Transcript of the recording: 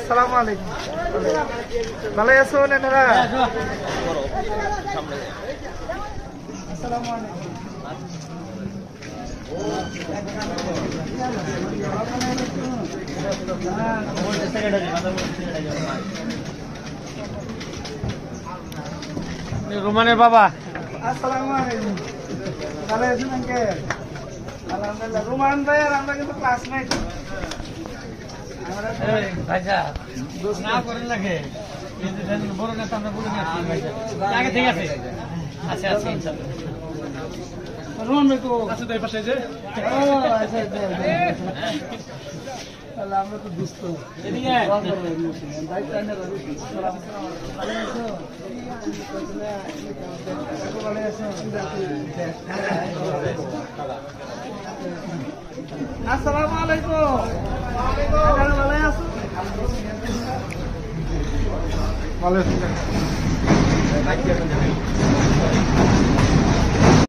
আসসালামু আলাইকুম। ভালো আছো নেনারা? আসসালামু আলাইকুম। রোমানের বাবা। আসসালামু আলাইকুম। ভালো আছেন আঙ্কেল? আলহামদুলিল্লাহ। রোমান ভাই আর আমরা কিন্তু ক্লাসমেট। না করেন লাগে বড় নেতা আমরা বলে আগে ঠিক আছে। আচ্ছা আচ্ছা ইনশাআল্লাহ। রোমান ভাই তো আচ্ছা তো এই পাশে যে আমরা তো দুস্থ। এদিকে আসসালামু আলাইকুম। ভালো আছো? ভালো আছি।